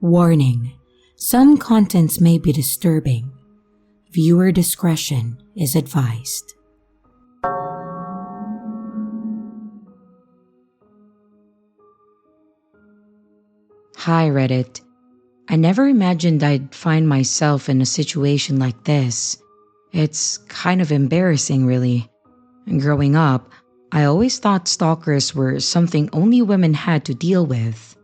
Warning: some contents may be disturbing. Viewer discretion is advised. Hi Reddit. I never imagined I'd find myself in a situation like this. It's kind of embarrassing, really. Growing up, I always thought stalkers were something only women had to deal with.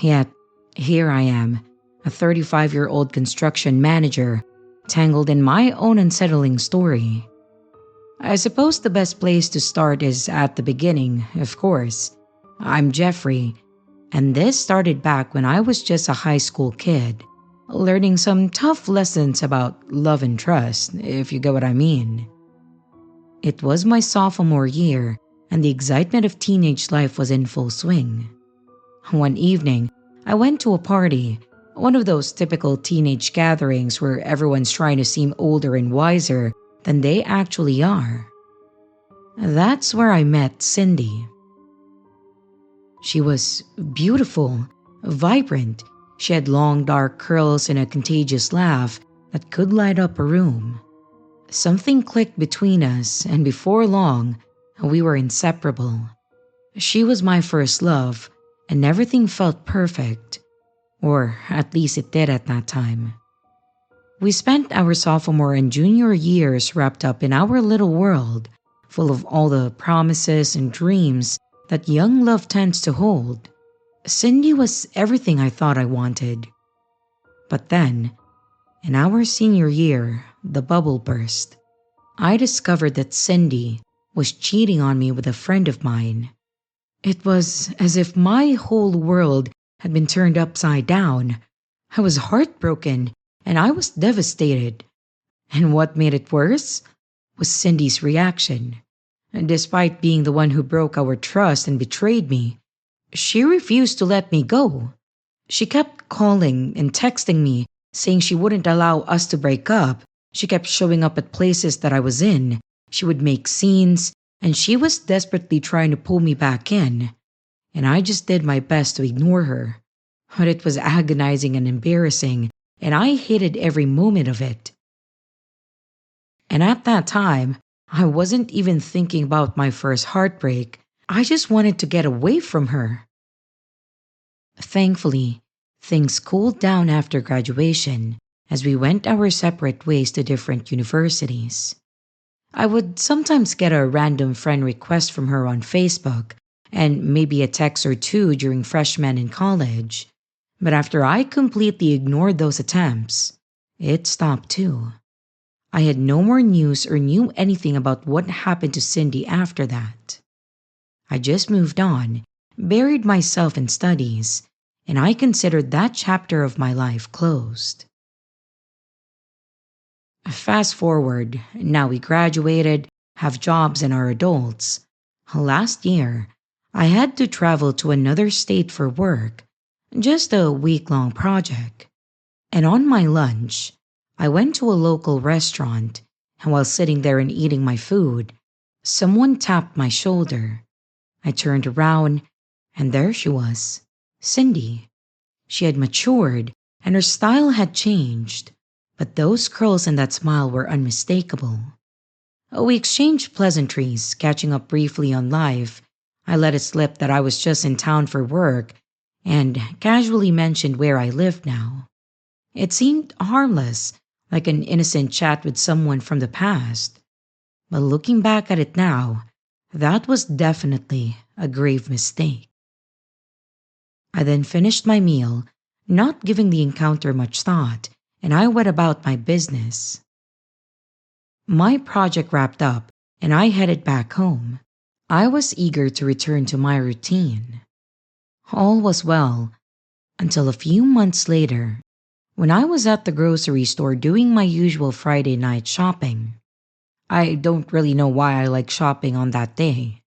Yet, here I am, a 35-year-old construction manager, tangled in my own unsettling story. I suppose the best place to start is at the beginning, of course. I'm Jeffrey, and this started back when I was just a high school kid, learning some tough lessons about love and trust, if you get what I mean. It was my sophomore year, and the excitement of teenage life was in full swing. One evening, I went to a party, one of those typical teenage gatherings where everyone's trying to seem older and wiser than they actually are. That's where I met Cindy. She was beautiful, vibrant. She had long dark curls and a contagious laugh that could light up a room. Something clicked between us, and before long, we were inseparable. She was my first love, and everything felt perfect. Or at least it did at that time. We spent our sophomore and junior years wrapped up in our little world, full of all the promises and dreams that young love tends to hold. Cindy was everything I thought I wanted. But then, in our senior year, the bubble burst. I discovered that Cindy was cheating on me with a friend of mine. It was as if my whole world had been turned upside down. I was heartbroken and I was devastated. And what made it worse was Cindy's reaction. And despite being the one who broke our trust and betrayed me, she refused to let me go. She kept calling and texting me, saying she wouldn't allow us to break up. She kept showing up at places that I was in. She would make scenes, and she was desperately trying to pull me back in. And I just did my best to ignore her. But it was agonizing and embarrassing, and I hated every moment of it. And at that time, I wasn't even thinking about my first heartbreak. I just wanted to get away from her. Thankfully, things cooled down after graduation as we went our separate ways to different universities. I would sometimes get a random friend request from her on Facebook and maybe a text or two during freshman in college. But after I completely ignored those attempts, it stopped too. I had no more news or knew anything about what happened to Cindy after that. I just moved on, buried myself in studies, and I considered that chapter of my life closed. Fast forward, now we graduated, have jobs, and are adults. Last year, I had to travel to another state for work, just a week-long project. And on my lunch, I went to a local restaurant, and while sitting there and eating my food, someone tapped my shoulder. I turned around, and there she was, Cindy. She had matured, and her style had changed, but those curls and that smile were unmistakable. We exchanged pleasantries, catching up briefly on life. I let it slip that I was just in town for work, and casually mentioned where I lived now. It seemed harmless, like an innocent chat with someone from the past. But looking back at it now, that was definitely a grave mistake. I then finished my meal, not giving the encounter much thought, and I went about my business. My project wrapped up, and I headed back home. I was eager to return to my routine. All was well, until a few months later, when I was at the grocery store doing my usual Friday night shopping. I don't really know why I like shopping on that day.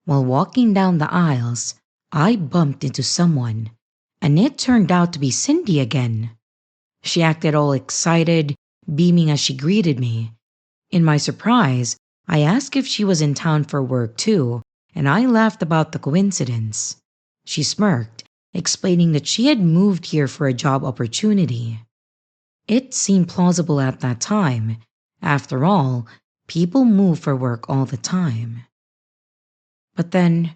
While walking down the aisles, I bumped into someone, and it turned out to be Cindy again. She acted all excited, beaming as she greeted me. In my surprise, I asked if she was in town for work too, and I laughed about the coincidence. She smirked explaining that she had moved here for a job opportunity. It seemed plausible at that time. After all, people move for work all the time. But then,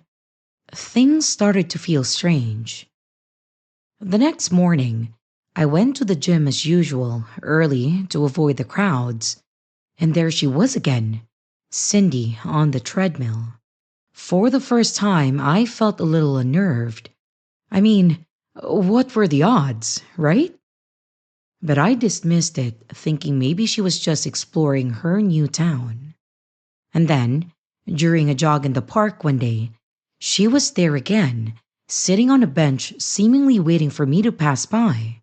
things started to feel strange. The next morning, I went to the gym as usual, early to avoid the crowds, and there she was again, Cindy on the treadmill. For the first time, I felt a little unnerved. I mean, what were the odds, right? But I dismissed it, thinking maybe she was just exploring her new town. And then, during a jog in the park one day, she was there again, sitting on a bench, seemingly waiting for me to pass by.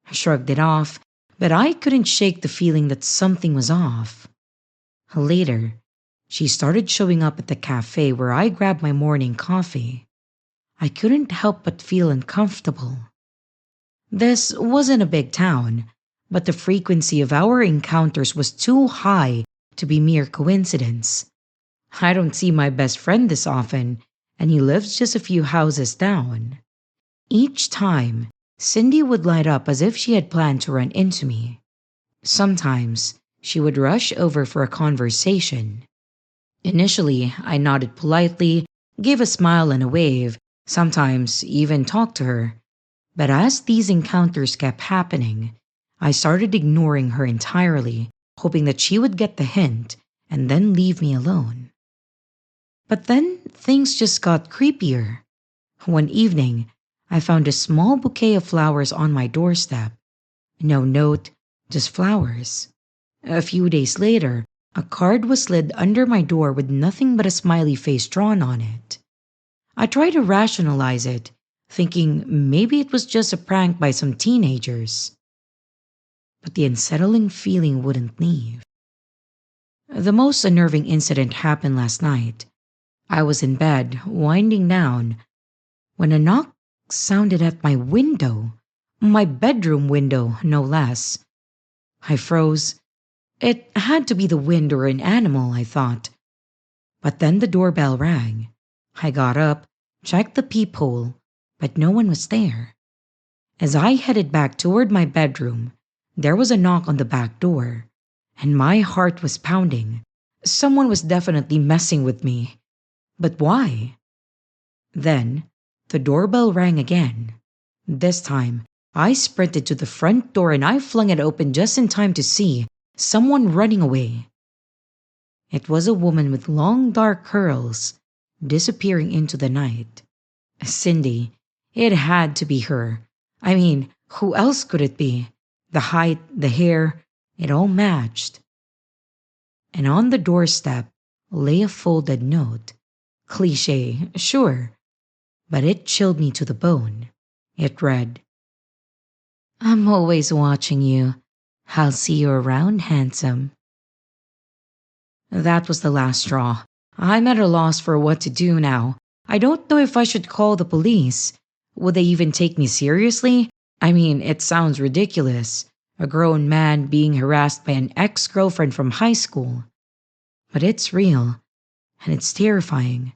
I shrugged it off, but I couldn't shake the feeling that something was off. Later, she started showing up at the cafe where I grabbed my morning coffee. I couldn't help but feel uncomfortable. This wasn't a big town, but the frequency of our encounters was too high to be mere coincidence. I don't see my best friend this often, and he lives just a few houses down. Each time, Cindy would light up as if she had planned to run into me. Sometimes, she would rush over for a conversation. Initially, I nodded politely, gave a smile and a wave, sometimes even talked to her. But as these encounters kept happening, I started ignoring her entirely, hoping that she would get the hint and then leave me alone. But then things just got creepier. One evening, I found a small bouquet of flowers on my doorstep. No note, just flowers. A few days later, a card was slid under my door with nothing but a smiley face drawn on it. I tried to rationalize it, thinking maybe it was just a prank by some teenagers. But the unsettling feeling wouldn't leave. The most unnerving incident happened last night. I was in bed, winding down, when a knock sounded at my window. My bedroom window, no less. I froze. It had to be the wind or an animal, I thought. But then the doorbell rang. I got up, checked the peephole, but no one was there. As I headed back toward my bedroom, there was a knock on the back door, and my heart was pounding. Someone was definitely messing with me. But why? Then, the doorbell rang again. This time, I sprinted to the front door and I flung it open just in time to see someone running away. It was a woman with long dark curls, disappearing into the night. Cindy. It had to be her. I mean, who else could it be? The height, the hair, it all matched. And on the doorstep lay a folded note. Cliché, sure, but it chilled me to the bone. It read, "I'm always watching you. I'll see you around, handsome." That was the last straw. I'm at a loss for what to do now. I don't know if I should call the police. Would they even take me seriously? I mean, it sounds ridiculous. A grown man being harassed by an ex-girlfriend from high school. But it's real, and it's terrifying.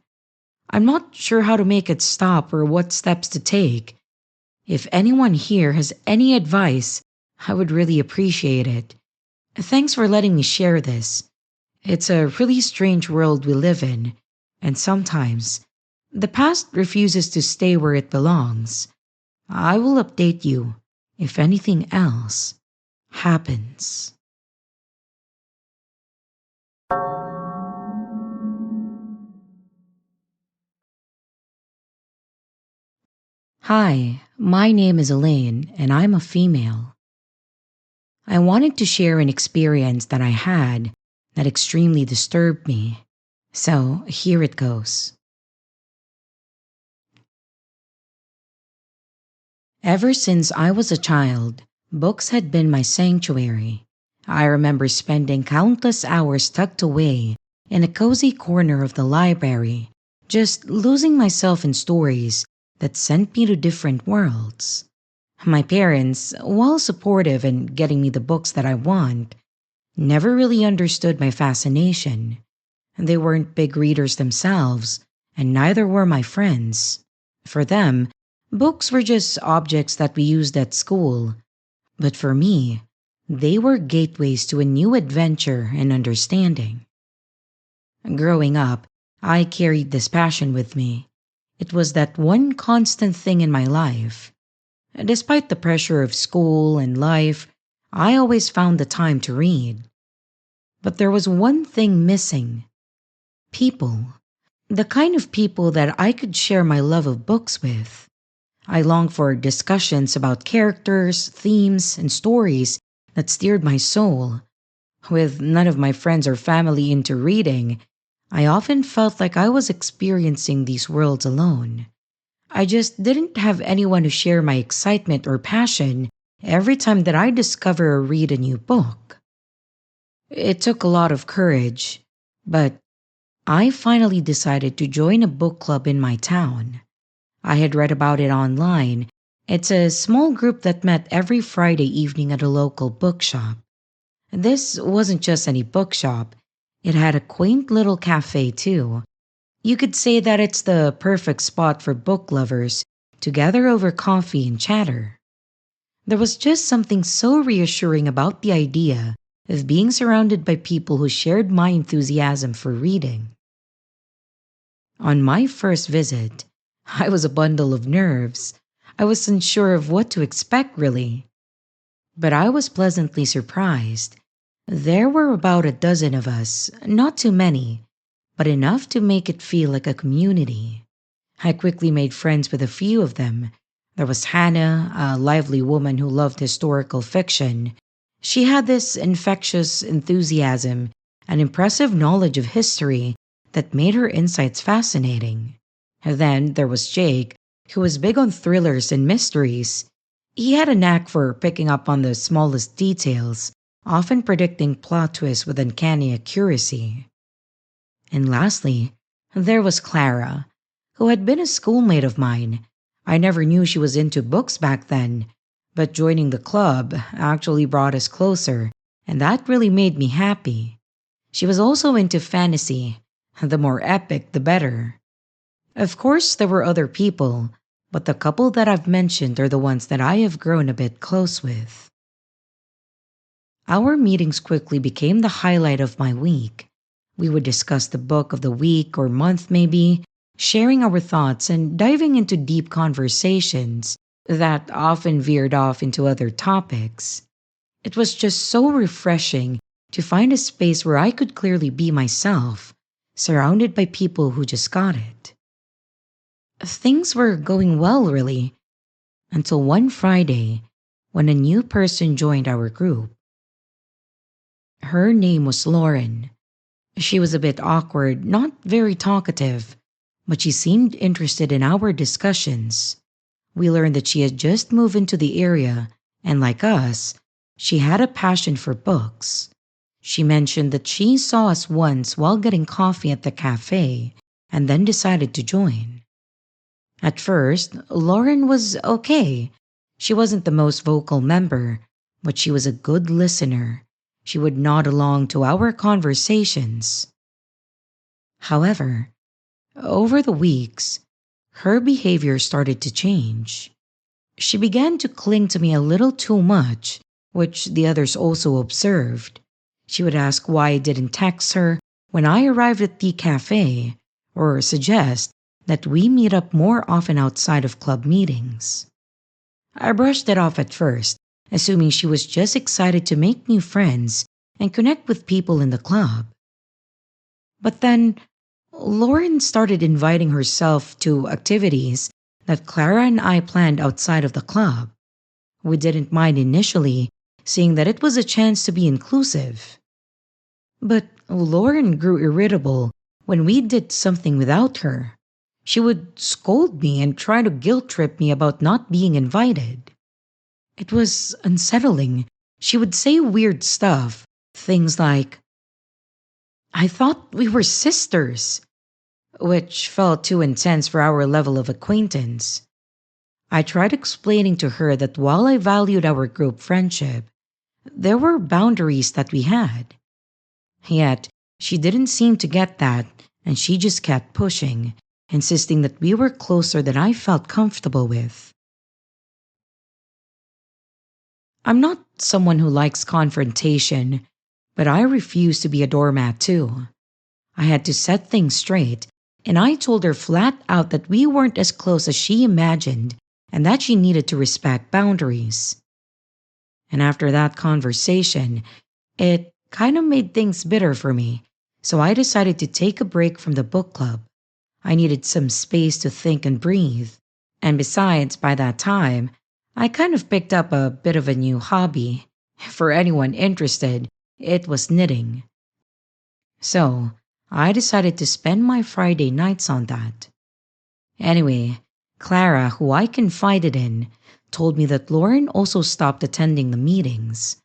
I'm not sure how to make it stop or what steps to take. If anyone here has any advice, I would really appreciate it. Thanks for letting me share this. It's a really strange world we live in, and sometimes the past refuses to stay where it belongs. I will update you if anything else happens. Hi, my name is Elaine, and I'm a female. I wanted to share an experience that I had that extremely disturbed me. So here it goes. Ever since I was a child, books had been my sanctuary. I remember spending countless hours tucked away in a cozy corner of the library, just losing myself in stories that sent me to different worlds. My parents, while supportive and getting me the books that I want, never really understood my fascination. They weren't big readers themselves, and neither were my friends. For them, Books were just objects that we used at school, but for me, they were gateways to a new adventure and understanding. Growing up, I carried this passion with me. It was that one constant thing in my life. Despite the pressure of school and life, I always found the time to read. But there was one thing missing: people. The kind of people that I could share my love of books with. I longed for discussions about characters, themes, and stories that steered my soul. With none of my friends or family into reading, I often felt like I was experiencing these worlds alone. I just didn't have anyone to share my excitement or passion every time that I discover or read a new book. It took a lot of courage, but I finally decided to join a book club in my town. I had read about it online. It's a small group that met every Friday evening at a local bookshop. This wasn't just any bookshop, it had a quaint little cafe too. You could say that it's the perfect spot for book lovers to gather over coffee and chatter. There was just something so reassuring about the idea of being surrounded by people who shared my enthusiasm for reading. On my first visit, I was a bundle of nerves. I was unsure of what to expect, really. But I was pleasantly surprised. There were about a dozen of us, not too many, but enough to make it feel like a community. I quickly made friends with a few of them. There was Hannah, a lively woman who loved historical fiction. She had this infectious enthusiasm and impressive knowledge of history that made her insights fascinating. Then there was Jake, who was big on thrillers and mysteries. He had a knack for picking up on the smallest details, often predicting plot twists with uncanny accuracy. And lastly, there was Clara, who had been a schoolmate of mine. I never knew she was into books back then, but joining the club actually brought us closer, and that really made me happy. She was also into fantasy. The more epic, the better. Of course, there were other people, but the couple that I've mentioned are the ones that I have grown a bit close with. Our meetings quickly became the highlight of my week. We would discuss the book of the week or month, maybe, sharing our thoughts and diving into deep conversations that often veered off into other topics. It was just so refreshing to find a space where I could clearly be myself, surrounded by people who just got it. Things were going well, really, until one Friday when a new person joined our group. Her name was Lauren. She was a bit awkward, not very talkative, but she seemed interested in our discussions. We learned that she had just moved into the area, and like us, she had a passion for books. She mentioned that she saw us once while getting coffee at the cafe and then decided to join. At first, Lauren was okay. She wasn't the most vocal member, but she was a good listener. She would nod along to our conversations. However, over the weeks, her behavior started to change. She began to cling to me a little too much, which the others also observed. She would ask why I didn't text her when I arrived at the cafe, or suggest that we meet up more often outside of club meetings. I brushed it off at first, assuming she was just excited to make new friends and connect with people in the club. But then, Lauren started inviting herself to activities that Clara and I planned outside of the club. We didn't mind initially, seeing that it was a chance to be inclusive. But Lauren grew irritable when we did something without her. She would scold me and try to guilt trip me about not being invited. It was unsettling. She would say weird stuff, things like, "I thought we were sisters," which felt too intense for our level of acquaintance. I tried explaining to her that while I valued our group friendship, there were boundaries that we had. Yet, she didn't seem to get that, and she just kept pushing. insisting that we were closer than I felt comfortable with. I'm not someone who likes confrontation, but I refuse to be a doormat too. I had to set things straight, and I told her flat out that we weren't as close as she imagined and that she needed to respect boundaries. And after that conversation, it kind of made things bitter for me, so I decided to take a break from the book club. I needed some space to think and breathe. And besides, by that time, I kind of picked up a bit of a new hobby. For anyone interested, it was knitting. So, I decided to spend my Friday nights on that. Anyway, Clara, who I confided in, told me that Lauren also stopped attending the meetings.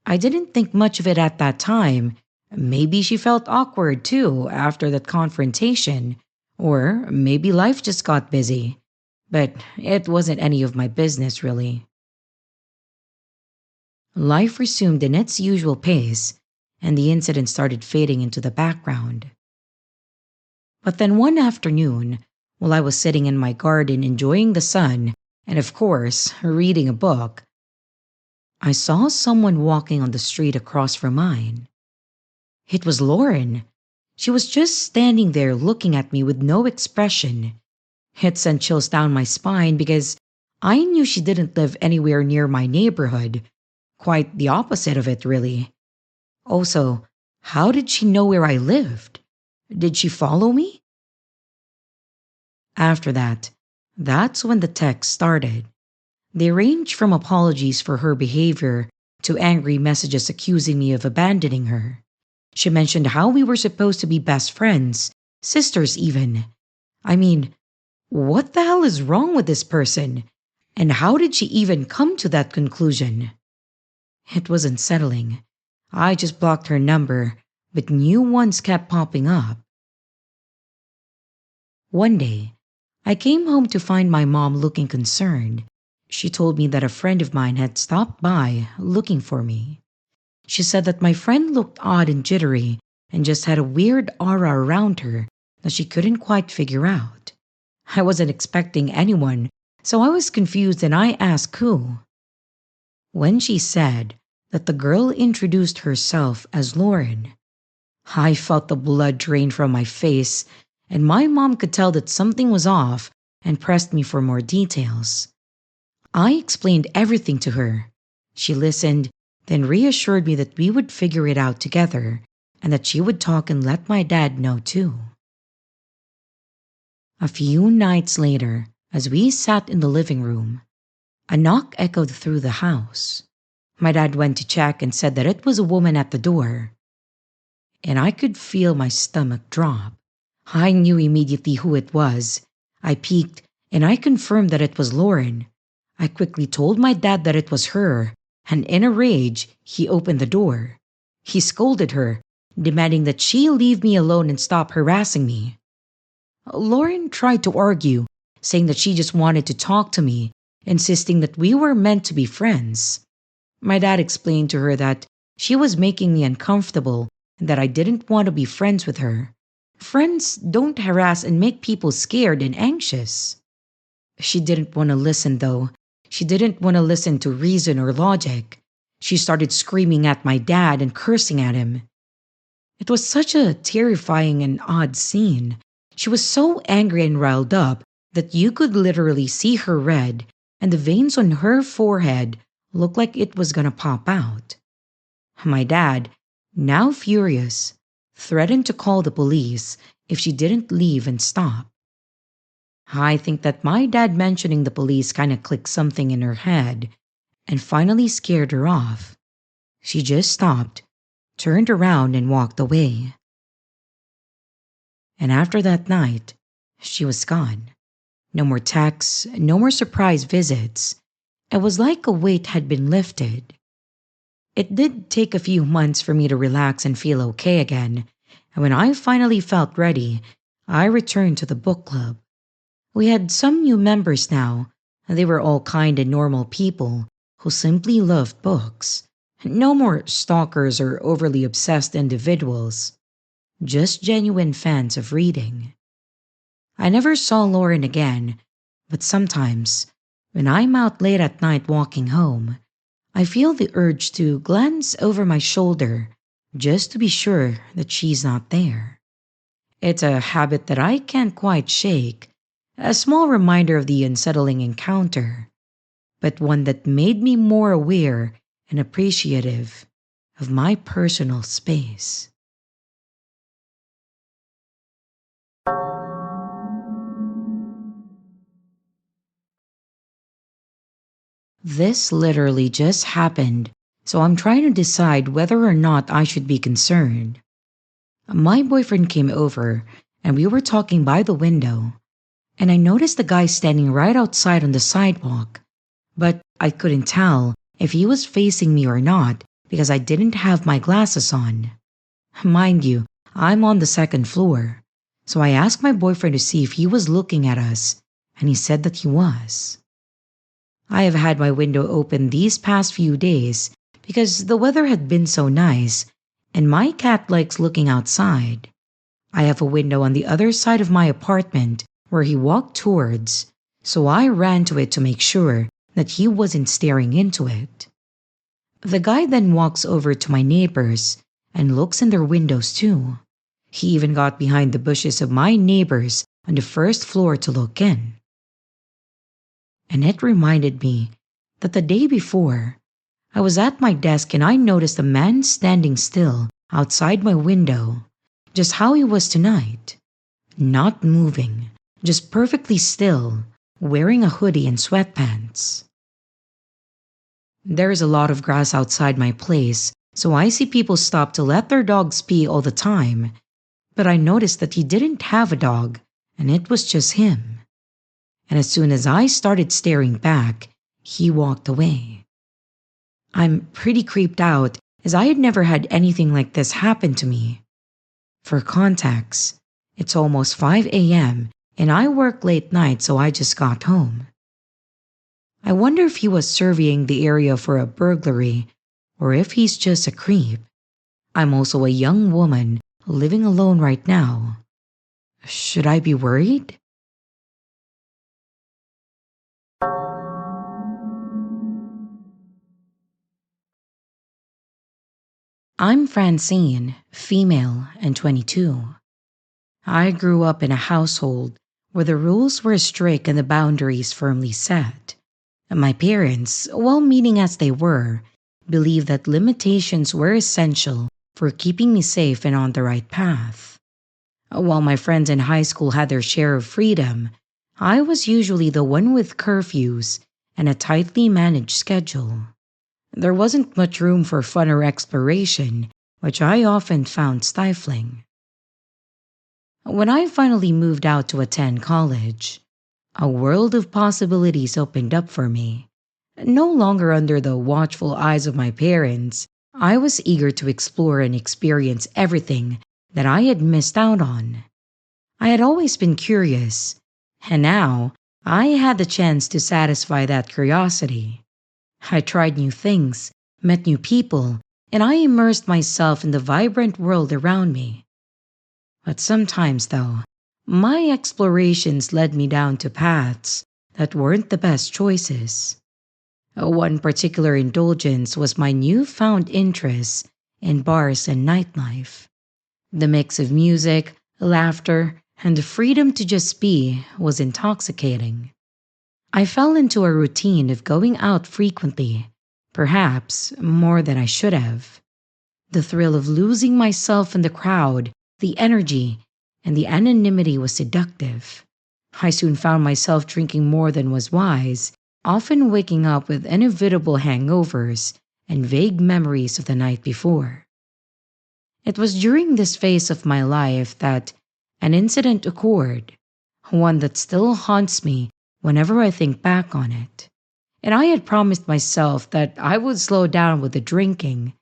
I didn't think much of it at that time. Maybe she felt awkward too after that confrontation, or maybe life just got busy. But it wasn't any of my business, really. Life resumed in its usual pace, and the incident started fading into the background. But then one afternoon, while I was sitting in my garden enjoying the sun, and of course, reading a book, I saw someone walking on the street across from mine. It was Lauren. She was just standing there looking at me with no expression. It sent chills down my spine because I knew she didn't live anywhere near my neighborhood. Quite the opposite of it, really. Also, how did she know where I lived? Did she follow me? After that, that's when the texts started. They ranged from apologies for her behavior to angry messages accusing me of abandoning her. She mentioned how we were supposed to be best friends, sisters even. I mean, what the hell is wrong with this person? And how did she even come to that conclusion? It was unsettling. I just blocked her number, but new ones kept popping up. One day, I came home to find my mom looking concerned. She told me that a friend of mine had stopped by looking for me. She said that my friend looked odd and jittery and just had a weird aura around her that she couldn't quite figure out. I wasn't expecting anyone, so I was confused and I asked who. When she said that the girl introduced herself as Lauren, I felt the blood drain from my face, and my mom could tell that something was off and pressed me for more details. I explained everything to her. She listened, then reassured me that we would figure it out together and that she would talk and let my dad know too. A few nights later, as we sat in the living room, a knock echoed through the house. My dad went to check and said that it was a woman at the door, and I could feel my stomach drop. I knew immediately who it was. I peeked and I confirmed that it was Lauren. I quickly told my dad that it was her, and in a rage, he opened the door. He scolded her, demanding that she leave me alone and stop harassing me. Lauren tried to argue, saying that she just wanted to talk to me, insisting that we were meant to be friends. My dad explained to her that she was making me uncomfortable and that I didn't want to be friends with her. Friends don't harass and make people scared and anxious. She didn't want to listen, though. She didn't want to listen to reason or logic. She started screaming at my dad and cursing at him. It was such a terrifying and odd scene. She was so angry and riled up that you could literally see her red, and the veins on her forehead looked like it was gonna pop out. My dad, now furious, threatened to call the police if she didn't leave and stop. I think that my dad mentioning the police kind of clicked something in her head and finally scared her off. She just stopped, turned around, and walked away. And after that night, she was gone. No more texts, no more surprise visits. It was like a weight had been lifted. It did take a few months for me to relax and feel okay again, and when I finally felt ready, I returned to the book club. We had some new members now, and they were all kind and normal people who simply loved books. No more stalkers or overly obsessed individuals, just genuine fans of reading. I never saw Lauren again, but sometimes, when I'm out late at night walking home, I feel the urge to glance over my shoulder just to be sure that she's not there. It's a habit that I can't quite shake, a small reminder of the unsettling encounter, but one that made me more aware and appreciative of my personal space. This literally just happened, so I'm trying to decide whether or not I should be concerned. My boyfriend came over, and we were talking by the window, and I noticed the guy standing right outside on the sidewalk, but I couldn't tell if he was facing me or not because I didn't have my glasses on. Mind you, I'm on the second floor, so I asked my boyfriend to see if he was looking at us, and he said that he was. I have had my window open these past few days because the weather had been so nice, and my cat likes looking outside. I have a window on the other side of my apartment where he walked towards, so I ran to it to make sure that he wasn't staring into it. The guy then walks over to my neighbors and looks in their windows too. He even got behind the bushes of my neighbors on the first floor to look in. And it reminded me that the day before, I was at my desk and I noticed a man standing still outside my window, just how he was tonight. Not moving, just perfectly still, wearing a hoodie and sweatpants. There is a lot of grass outside my place, so I see people stop to let their dogs pee all the time. But I noticed that he didn't have a dog, and it was just him. And as soon as I started staring back, he walked away. I'm pretty creeped out as I had never had anything like this happen to me. For context, it's almost 5 a.m. and I work late night, so I just got home. I wonder if he was surveying the area for a burglary or if he's just a creep. I'm also a young woman living alone right now. Should I be worried? I'm Francine, female and 22. I grew up in a household where the rules were strict and the boundaries firmly set. My parents, well meaning as they were, believed that limitations were essential for keeping me safe and on the right path. While my friends in high school had their share of freedom, I was usually the one with curfews and a tightly managed schedule. There wasn't much room for fun or exploration, which I often found stifling. When I finally moved out to attend college, a world of possibilities opened up for me. No longer under the watchful eyes of my parents, I was eager to explore and experience everything that I had missed out on. I had always been curious, and now I had the chance to satisfy that curiosity. I tried new things, met new people, and I immersed myself in the vibrant world around me. But sometimes, though, my explorations led me down to paths that weren't the best choices. One particular indulgence was my newfound interest in bars and nightlife. The mix of music, laughter, and the freedom to just be was intoxicating. I fell into a routine of going out frequently, perhaps more than I should have. The thrill of losing myself in the crowd, the energy, and the anonymity was seductive. I soon found myself drinking more than was wise, often waking up with inevitable hangovers and vague memories of the night before. It was during this phase of my life that an incident occurred, one that still haunts me whenever I think back on it. And I had promised myself that I would slow down with the drinking,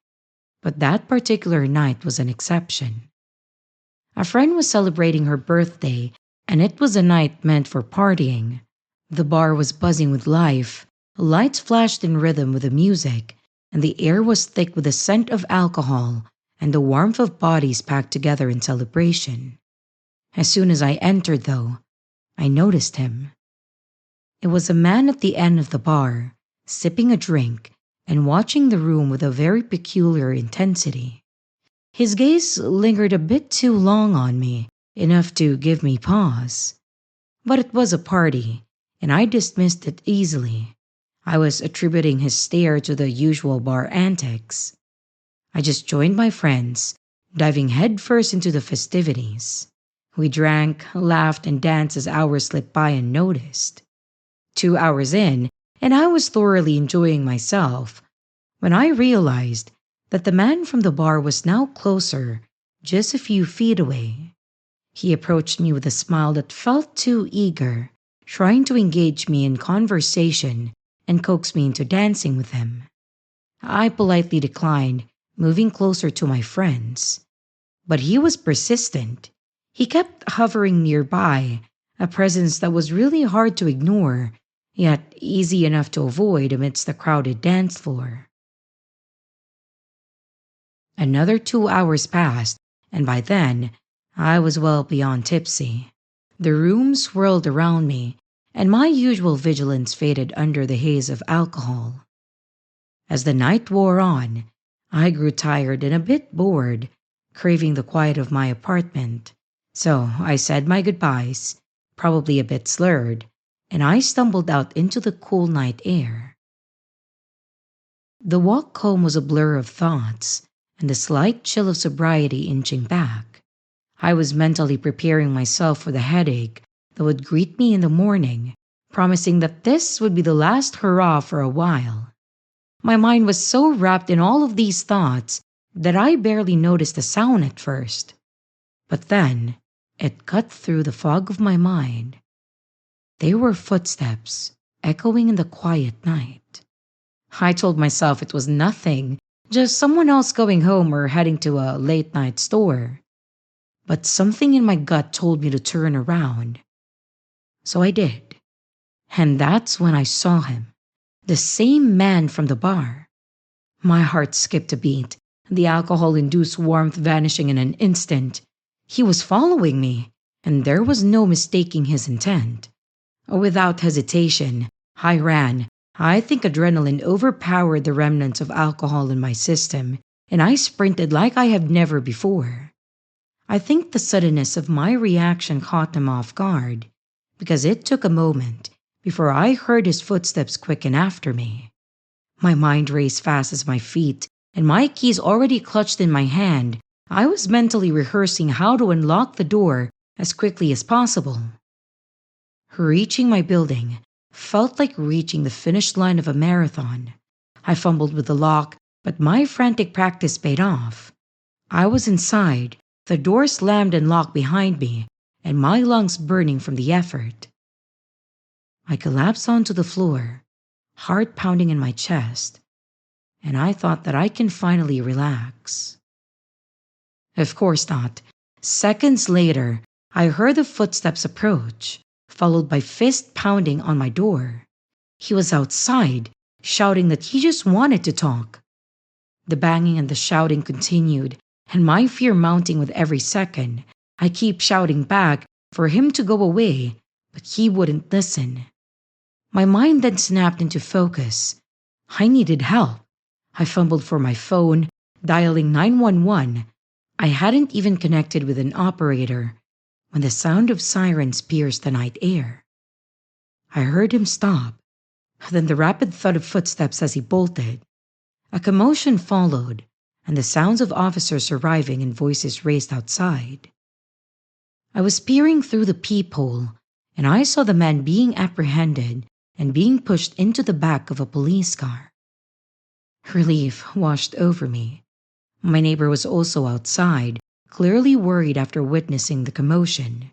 but that particular night was an exception. A friend was celebrating her birthday, and it was a night meant for partying. The bar was buzzing with life, lights flashed in rhythm with the music, and the air was thick with the scent of alcohol and the warmth of bodies packed together in celebration. As soon as I entered, though, I noticed him. It was a man at the end of the bar, sipping a drink and watching the room with a very peculiar intensity. His gaze lingered a bit too long on me, enough to give me pause. But it was a party, and I dismissed it easily. I was attributing his stare to the usual bar antics. I just joined my friends, diving headfirst into the festivities. We drank, laughed, and danced as hours slipped by unnoticed. 2 hours in, and I was thoroughly enjoying myself when I realized that the man from the bar was now closer, just a few feet away. He approached me with a smile that felt too eager, trying to engage me in conversation and coax me into dancing with him. I politely declined, moving closer to my friends. But he was persistent. He kept hovering nearby, a presence that was really hard to ignore, yet easy enough to avoid amidst the crowded dance floor. Another 2 hours passed, and by then, I was well beyond tipsy. The room swirled around me, and my usual vigilance faded under the haze of alcohol. As the night wore on, I grew tired and a bit bored, craving the quiet of my apartment. So I said my goodbyes, probably a bit slurred, and I stumbled out into the cool night air. The walk home was a blur of thoughts, and the slight chill of sobriety inching back. I was mentally preparing myself for the headache that would greet me in the morning, promising that this would be the last hurrah for a while. My mind was so wrapped in all of these thoughts that I barely noticed the sound at first. But then, it cut through the fog of my mind. They were footsteps, echoing in the quiet night. I told myself it was nothing, just someone else going home or heading to a late night store. But something in my gut told me to turn around. So I did. And that's when I saw him, the same man from the bar. My heart skipped a beat, the alcohol-induced warmth vanishing in an instant. He was following me, and there was no mistaking his intent. Without hesitation, I ran. I think adrenaline overpowered the remnants of alcohol in my system, and I sprinted like I have never before. I think the suddenness of my reaction caught him off guard, because it took a moment before I heard his footsteps quicken after me. My mind raced fast as my feet, and my keys already clutched in my hand. I was mentally rehearsing how to unlock the door as quickly as possible. Reaching my building felt like reaching the finish line of a marathon. I fumbled with the lock, but my frantic practice paid off. I was inside, the door slammed and locked behind me, and my lungs burning from the effort. I collapsed onto the floor, heart pounding in my chest, and I thought that I can finally relax. Of course not. Seconds later, I heard the footsteps approach, followed by fist pounding on my door. He was outside, shouting that he just wanted to talk. The banging and the shouting continued, and my fear mounting with every second. I keep shouting back for him to go away, but he wouldn't listen. My mind then snapped into focus. I needed help. I fumbled for my phone, dialing 911. I hadn't even connected with an operator when the sound of sirens pierced the night air. I heard him stop, then the rapid thud of footsteps as he bolted. A commotion followed, and the sounds of officers arriving and voices raised outside. I was peering through the peephole, and I saw the man being apprehended and being pushed into the back of a police car. Relief washed over me. My neighbor was also outside, clearly worried after witnessing the commotion.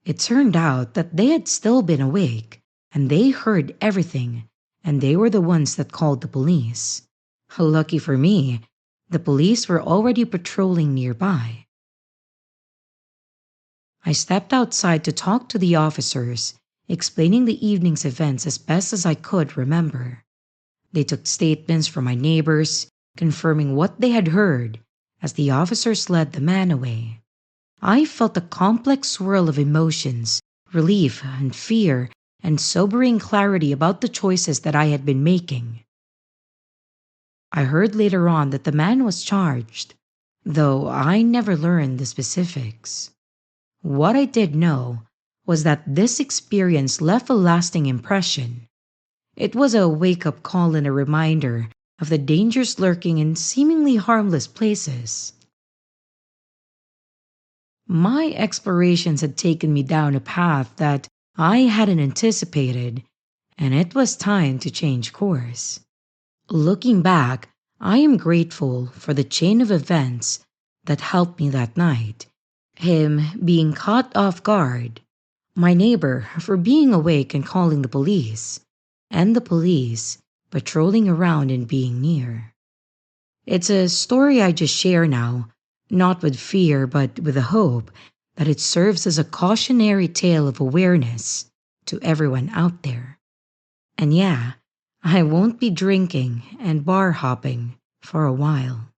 It turned out that they had still been awake, and they heard everything, and they were the ones that called the police. Lucky for me, the police were already patrolling nearby. I stepped outside to talk to the officers, explaining the evening's events as best as I could remember. They took statements from my neighbors, confirming what they had heard as the officers led the man away. I felt a complex swirl of emotions relief and fear, and sobering clarity about the choices that I had been making. I heard later on that the man was charged, though I never learned the specifics. What I did know was that this experience left a lasting impression. It was a wake up call and a reminder of the dangers lurking in seemingly harmless places. My explorations had taken me down a path that I hadn't anticipated, and it was time to change course. Looking back, I am grateful for the chain of events that helped me that night. Him being caught off guard, my neighbor for being awake and calling the police, and the police patrolling around and being near. It's a story I just share now, not with fear but with the hope that it serves as a cautionary tale of awareness to everyone out there. And yeah, I won't be drinking and bar hopping for a while.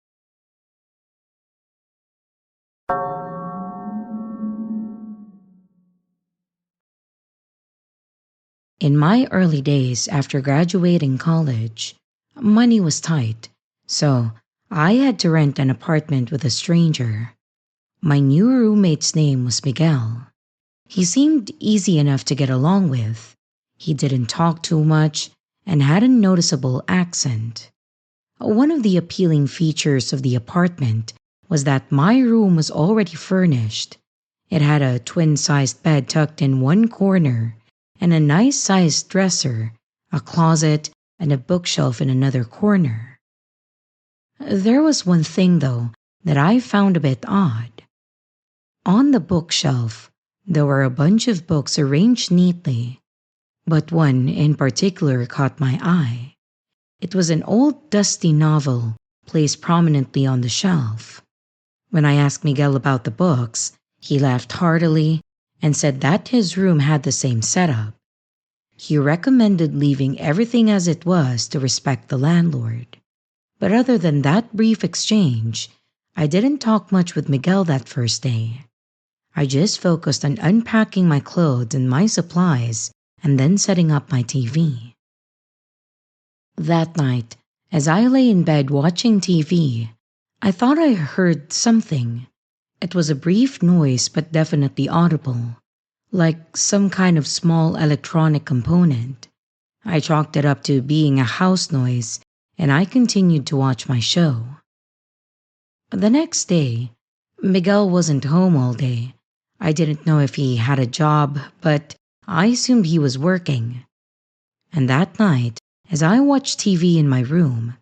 In my early days after graduating college, money was tight, so I had to rent an apartment with a stranger. My new roommate's name was Miguel. He seemed easy enough to get along with. He didn't talk too much and had a noticeable accent. One of the appealing features of the apartment was that my room was already furnished. It had a twin sized bed tucked in one corner, and a nice sized dresser, a closet, and a bookshelf in another corner. There was one thing, though, that I found a bit odd. On the bookshelf, there were a bunch of books arranged neatly, but one in particular caught my eye. It was an old dusty novel placed prominently on the shelf. When I asked Miguel about the books, he laughed heartily and said that his room had the same setup. He recommended leaving everything as it was to respect the landlord. But other than that brief exchange, I didn't talk much with Miguel that first day. I just focused on unpacking my clothes and my supplies and then setting up my TV. That night, as I lay in bed watching TV, I thought I heard something. It was a brief noise but definitely audible, like some kind of small electronic component. I chalked it up to being a house noise and I continued to watch my show. The next day, Miguel wasn't home all day. I didn't know if he had a job, but I assumed he was working. And that night, as I watched TV in my room,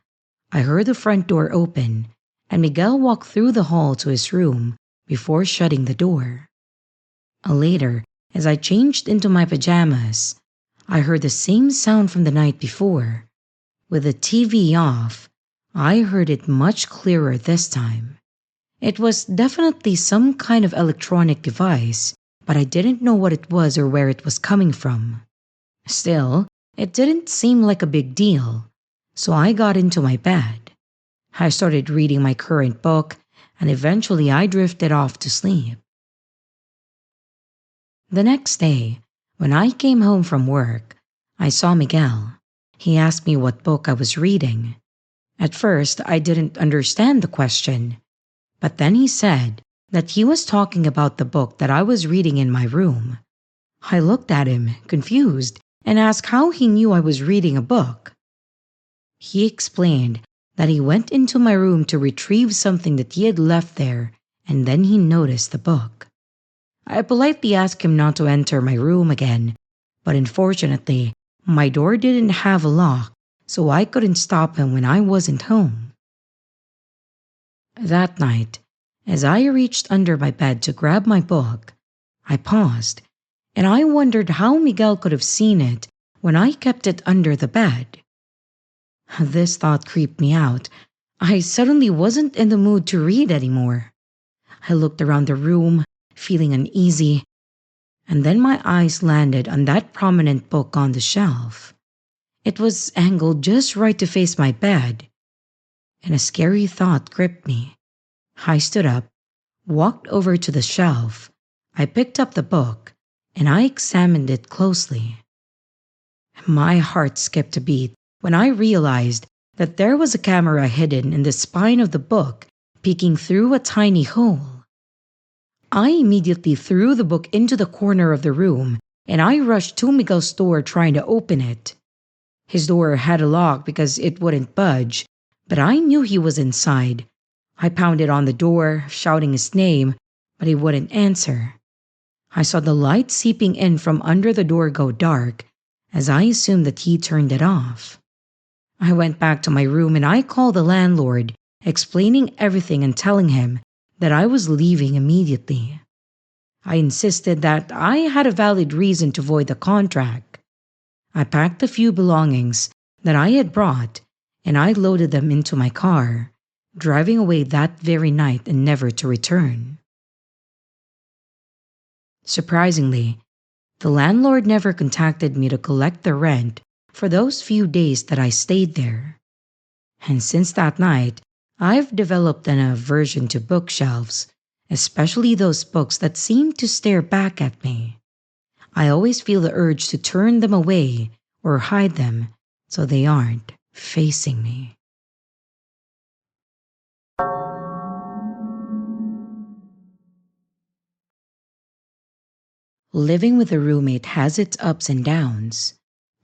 I heard the front door open and Miguel walked through the hall to his room before shutting the door. Later, as I changed into my pajamas, I heard the same sound from the night before. With the TV off, I heard it much clearer this time. It was definitely some kind of electronic device, but I didn't know what it was or where it was coming from. Still, it didn't seem like a big deal, so I got into my bed. I started reading my current book, and eventually I drifted off to sleep. The next day, when I came home from work, I saw Miguel. He asked me what book I was reading. At first, I didn't understand the question, but then he said that he was talking about the book that I was reading in my room. I looked at him, confused, and asked how he knew I was reading a book. He explained that he went into my room to retrieve something that he had left there, and then he noticed the book. I politely asked him not to enter my room again, but unfortunately, my door didn't have a lock, so I couldn't stop him when I wasn't home. That night, as I reached under my bed to grab my book, I paused, and I wondered how Miguel could have seen it when I kept it under the bed. This thought creeped me out. I suddenly wasn't in the mood to read anymore. I looked around the room, feeling uneasy, and then my eyes landed on that prominent book on the shelf. It was angled just right to face my bed, and a scary thought gripped me. I stood up, walked over to the shelf, I picked up the book, and I examined it closely. My heart skipped a beat when I realized that there was a camera hidden in the spine of the book, peeking through a tiny hole. I immediately threw the book into the corner of the room and I rushed to Miguel's door trying to open it. His door had a lock because it wouldn't budge, but I knew he was inside. I pounded on the door, shouting his name, but he wouldn't answer. I saw the light seeping in from under the door go dark, as I assumed that he turned it off. I went back to my room and I called the landlord, explaining everything and telling him that I was leaving immediately. I insisted that I had a valid reason to void the contract. I packed a few belongings that I had brought and I loaded them into my car, driving away that very night and never to return. Surprisingly, the landlord never contacted me to collect the rent for those few days that I stayed there. And since that night, I've developed an aversion to bookshelves, especially those books that seem to stare back at me. I always feel the urge to turn them away or hide them so they aren't facing me. Living with a roommate has its ups and downs,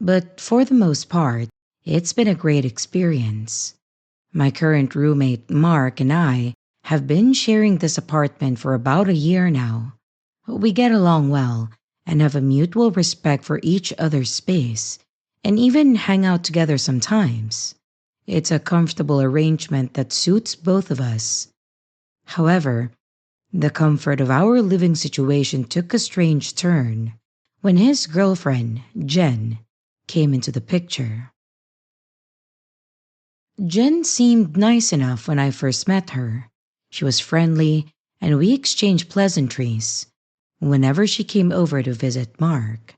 but for the most part, it's been a great experience. My current roommate, Mark, and I have been sharing this apartment for about a year now. We get along well and have a mutual respect for each other's space, and even hang out together sometimes. It's a comfortable arrangement that suits both of us. However, the comfort of our living situation took a strange turn when his girlfriend, Jen, came into the picture. Jen seemed nice enough when I first met her. She was friendly, and we exchanged pleasantries whenever she came over to visit Mark.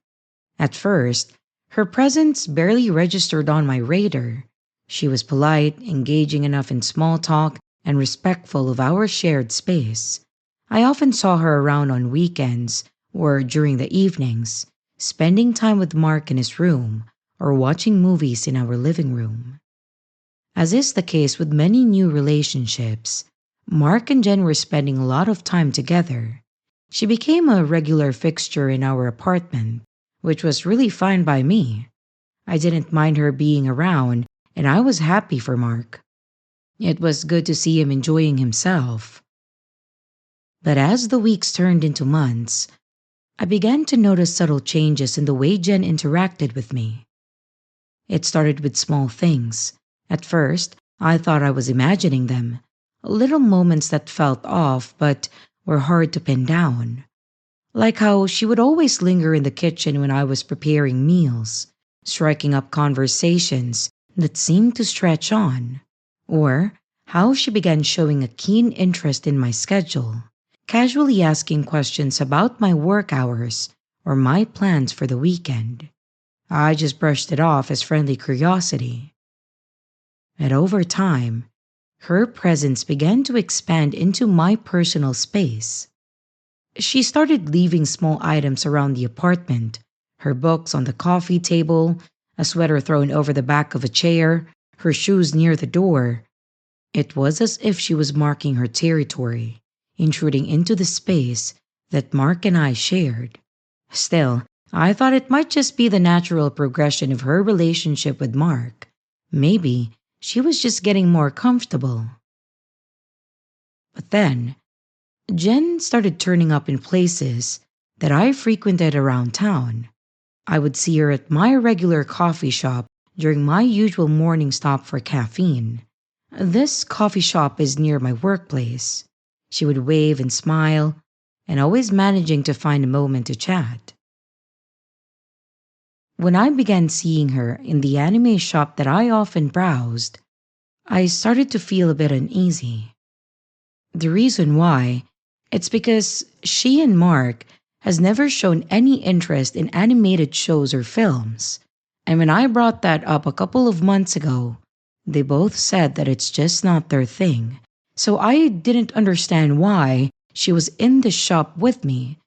At first, her presence barely registered on my radar. She was polite, engaging enough in small talk, and respectful of our shared space. I often saw her around on weekends or during the evenings, spending time with Mark in his room or watching movies in our living room. As is the case with many new relationships, Mark and Jen were spending a lot of time together. She became a regular fixture in our apartment, which was really fine by me. I didn't mind her being around, and I was happy for Mark. It was good to see him enjoying himself. But as the weeks turned into months, I began to notice subtle changes in the way Jen interacted with me. It started with small things. At first, I thought I was imagining them, little moments that felt off but were hard to pin down. Like how she would always linger in the kitchen when I was preparing meals, striking up conversations that seemed to stretch on. Or how she began showing a keen interest in my schedule, casually asking questions about my work hours or my plans for the weekend. I just brushed it off as friendly curiosity. And over time, her presence began to expand into my personal space. She started leaving small items around the apartment, her books on the coffee table, a sweater thrown over the back of a chair, her shoes near the door. It was as if she was marking her territory, intruding into the space that Mark and I shared. Still, I thought it might just be the natural progression of her relationship with Mark. Maybe she was just getting more comfortable. But then, Jen started turning up in places that I frequented around town. I would see her at my regular coffee shop during my usual morning stop for caffeine. This coffee shop is near my workplace. She would wave and smile, and always managing to find a moment to chat. When I began seeing her in the anime shop that I often browsed, I started to feel a bit uneasy. The reason why, it's because she and Mark has never shown any interest in animated shows or films. And when I brought that up a couple of months ago, they both said that it's just not their thing. So I didn't understand why she was in the shop with me.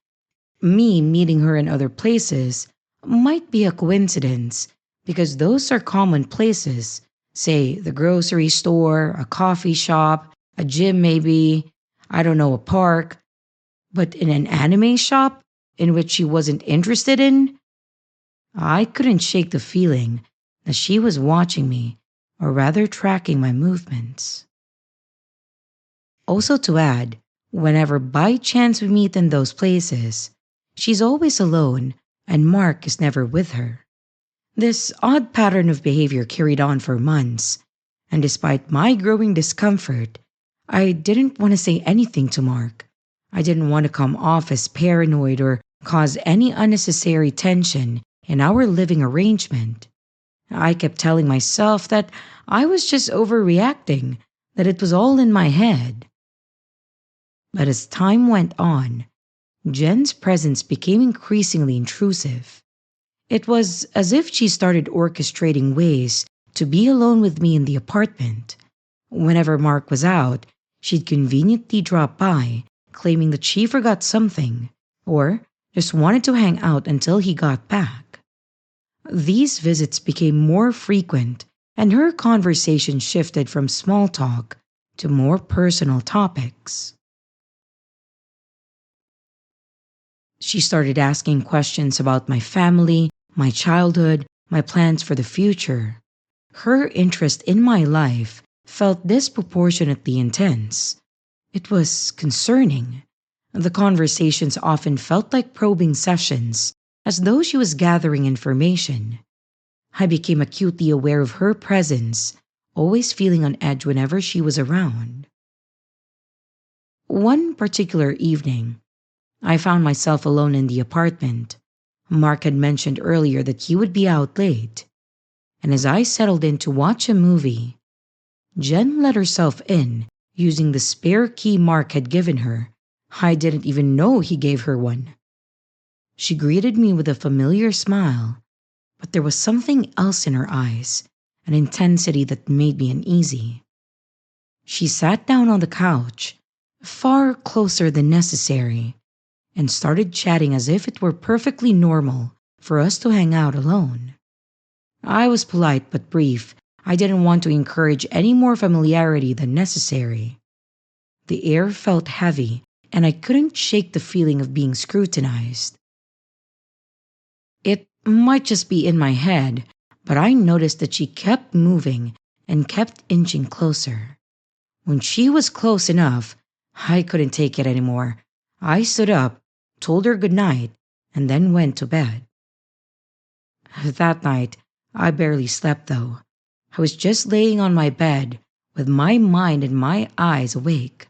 Me meeting her in other places might be a coincidence because those are common places, say the grocery store, a coffee shop, a gym, maybe, I don't know, a park. But in an anime shop in which she wasn't interested in, I couldn't shake the feeling that she was watching me, or rather tracking my movements. Also, to add, whenever by chance we meet in those places, she's always alone and Mark is never with her. This odd pattern of behavior carried on for months, and despite my growing discomfort, I didn't want to say anything to Mark. I didn't want to come off as paranoid or cause any unnecessary tension in our living arrangement. I kept telling myself that I was just overreacting, that it was all in my head. But as time went on, Jen's presence became increasingly intrusive. It was as if she started orchestrating ways to be alone with me in the apartment. Whenever Mark was out, she'd conveniently drop by, claiming that she forgot something, or just wanted to hang out until he got back. These visits became more frequent, and her conversation shifted from small talk to more personal topics. She started asking questions about my family, my childhood, my plans for the future. Her interest in my life felt disproportionately intense. It was concerning. The conversations often felt like probing sessions, as though she was gathering information. I became acutely aware of her presence, always feeling on edge whenever she was around. One particular evening, I found myself alone in the apartment. Mark had mentioned earlier that he would be out late, and as I settled in to watch a movie, Jen let herself in using the spare key Mark had given her. I didn't even know he gave her one. She greeted me with a familiar smile, but there was something else in her eyes, an intensity that made me uneasy. She sat down on the couch, far closer than necessary, and started chatting as if it were perfectly normal for us to hang out alone. I was polite but brief. I didn't want to encourage any more familiarity than necessary. The air felt heavy, and I couldn't shake the feeling of being scrutinized. It might just be in my head, but I noticed that she kept moving and kept inching closer. When she was close enough, I couldn't take it anymore. I stood up, told her good night, and then went to bed. That night, I barely slept though. I was just laying on my bed, with my mind and my eyes awake.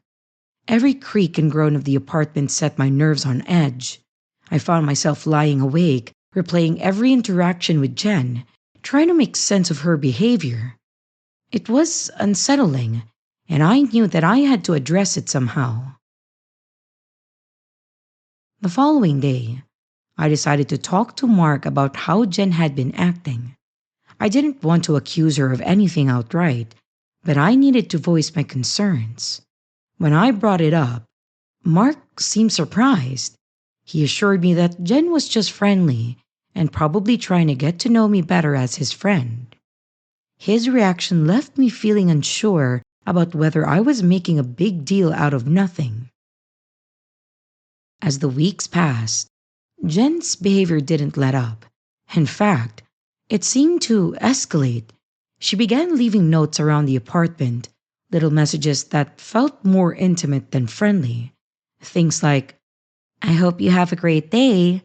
Every creak and groan of the apartment set my nerves on edge. I found myself lying awake, replaying every interaction with Jen, trying to make sense of her behavior. It was unsettling, and I knew that I had to address it somehow. The following day, I decided to talk to Mark about how Jen had been acting. I didn't want to accuse her of anything outright, but I needed to voice my concerns. When I brought it up, Mark seemed surprised. He assured me that Jen was just friendly and probably trying to get to know me better as his friend. His reaction left me feeling unsure about whether I was making a big deal out of nothing. As the weeks passed, Jen's behavior didn't let up. In fact, it seemed to escalate. She began leaving notes around the apartment, little messages that felt more intimate than friendly. Things like, "I hope you have a great day,"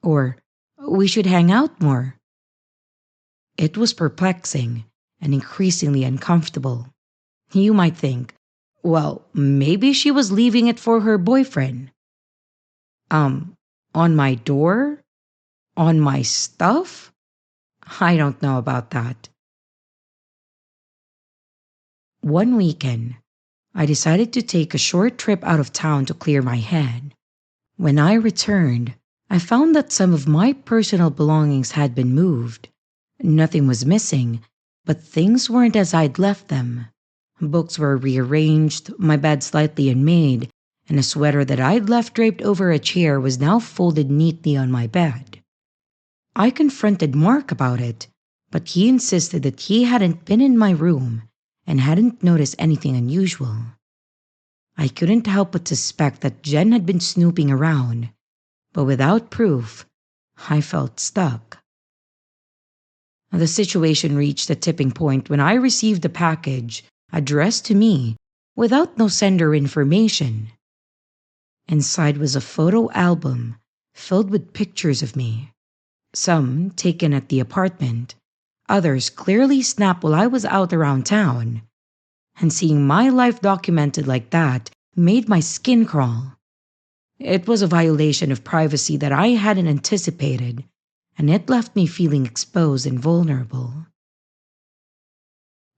or "We should hang out more." It was perplexing and increasingly uncomfortable. You might think, well, maybe she was leaving it for her boyfriend. On my door? On my stuff? I don't know about that. One weekend, I decided to take a short trip out of town to clear my head. When I returned, I found that some of my personal belongings had been moved. Nothing was missing, but things weren't as I'd left them. Books were rearranged, my bed slightly unmade, and a sweater that I'd left draped over a chair was now folded neatly on my bed. I confronted Mark about it, but he insisted that he hadn't been in my room and hadn't noticed anything unusual. I couldn't help but suspect that Jen had been snooping around, but without proof, I felt stuck. The situation reached a tipping point when I received a package addressed to me without no sender information. Inside was a photo album filled with pictures of me, some taken at the apartment, others clearly snapped while I was out around town. And seeing my life documented like that made my skin crawl. It was a violation of privacy that I hadn't anticipated, and it left me feeling exposed and vulnerable.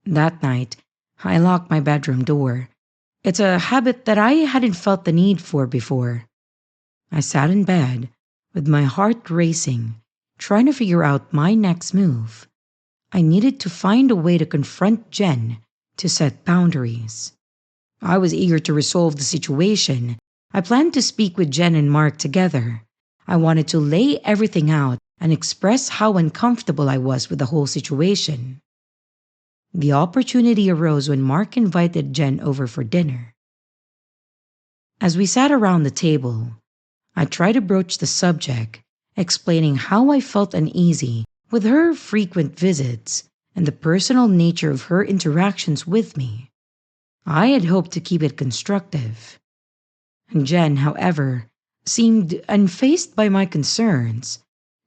That night, I locked my bedroom door. It's a habit that I hadn't felt the need for before. I sat in bed, with my heart racing, trying to figure out my next move. I needed to find a way to confront Jen, to set boundaries. I was eager to resolve the situation. I planned to speak with Jen and Mark together. I wanted to lay everything out and express how uncomfortable I was with the whole situation. The opportunity arose when Mark invited Jen over for dinner. As we sat around the table, I tried to broach the subject, explaining how I felt uneasy with her frequent visits and the personal nature of her interactions with me. I had hoped to keep it constructive. Jen, however, seemed unfazed by my concerns.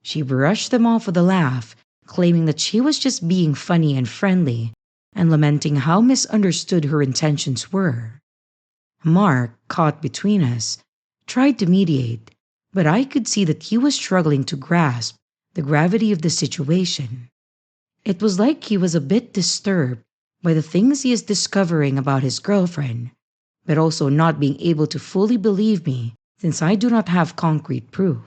She brushed them off with a laugh, claiming that she was just being funny and friendly, and lamenting how misunderstood her intentions were. Mark, caught between us, tried to mediate, but I could see that he was struggling to grasp the gravity of the situation. It was like he was a bit disturbed by the things he is discovering about his girlfriend, but also not being able to fully believe me since I do not have concrete proof.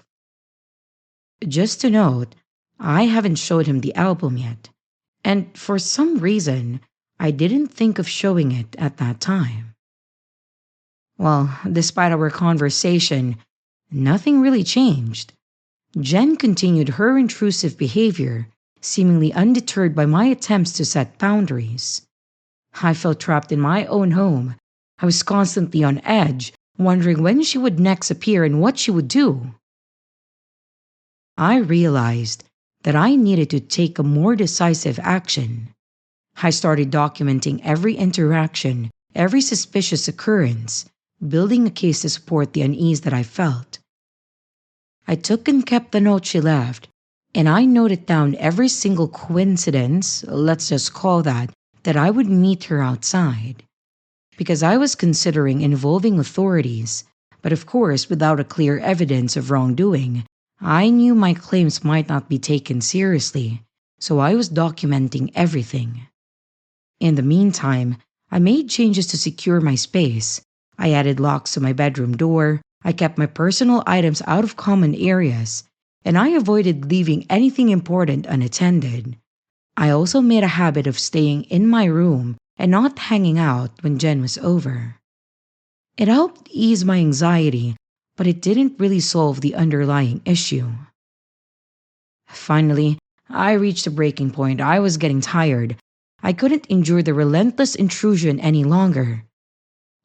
Just to note, I haven't showed him the album yet, and for some reason, I didn't think of showing it at that time. Well, despite our conversation, nothing really changed. Jen continued her intrusive behavior, seemingly undeterred by my attempts to set boundaries. I felt trapped in my own home. I was constantly on edge, wondering when she would next appear and what she would do. I realized that I needed to take a more decisive action. I started documenting every interaction, every suspicious occurrence, building a case to support the unease that I felt. I took and kept the note she left, and I noted down every single coincidence, let's just call that I would meet her outside. Because I was considering involving authorities, but of course without a clear evidence of wrongdoing, I knew my claims might not be taken seriously, so I was documenting everything. In the meantime, I made changes to secure my space. I added locks to my bedroom door, I kept my personal items out of common areas, and I avoided leaving anything important unattended. I also made a habit of staying in my room and not hanging out when Jen was over. It helped ease my anxiety, but it didn't really solve the underlying issue. Finally, I reached a breaking point. I was getting tired. I couldn't endure the relentless intrusion any longer.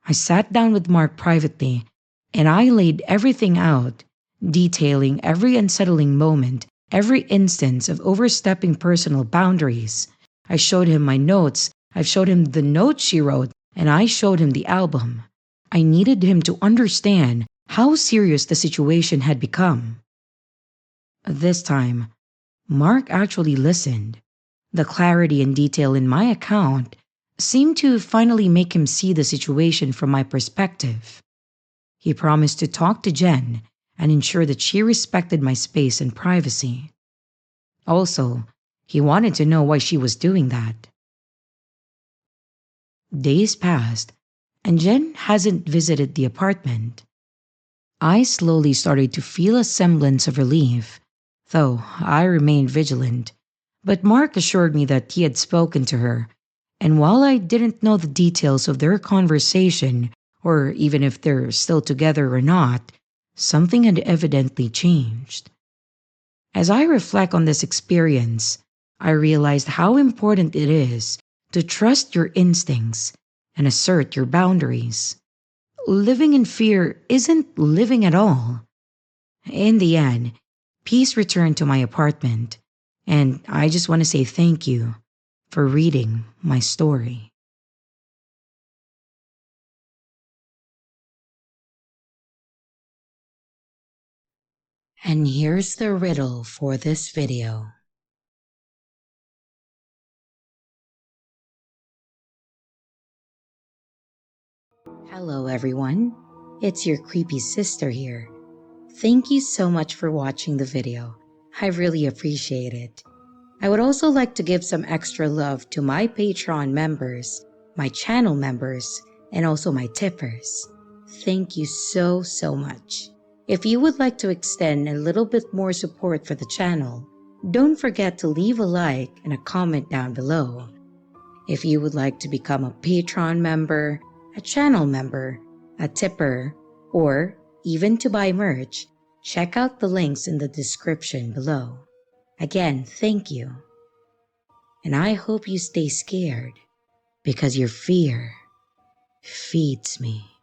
I sat down with Mark privately, and I laid everything out, detailing every unsettling moment, every instance of overstepping personal boundaries. I showed him my notes, I showed him the notes she wrote, and I showed him the album. I needed him to understand how serious the situation had become. This time, Mark actually listened. The clarity and detail in my account seemed to finally make him see the situation from my perspective. He promised to talk to Jen and ensure that she respected my space and privacy. Also, he wanted to know why she was doing that. Days passed, and Jen hasn't visited the apartment. I slowly started to feel a semblance of relief, though I remained vigilant. But Mark assured me that he had spoken to her, and while I didn't know the details of their conversation or even if they're still together or not, something had evidently changed. As I reflect on this experience, I realized how important it is to trust your instincts and assert your boundaries. Living in fear isn't living at all. In the end, peace returned to my apartment, and I just want to say thank you for reading my story. And here's the riddle for this video. Hello everyone, it's your creepy sister here. Thank you so much for watching the video. I really appreciate it. I would also like to give some extra love to my Patreon members, my channel members, and also my tippers. Thank you so much. If you would like to extend a little bit more support for the channel, don't forget to leave a like and a comment down below. If you would like to become a Patreon member, a channel member, a tipper, or even to buy merch, check out the links in the description below. Again, thank you. And I hope you stay scared because your fear feeds me.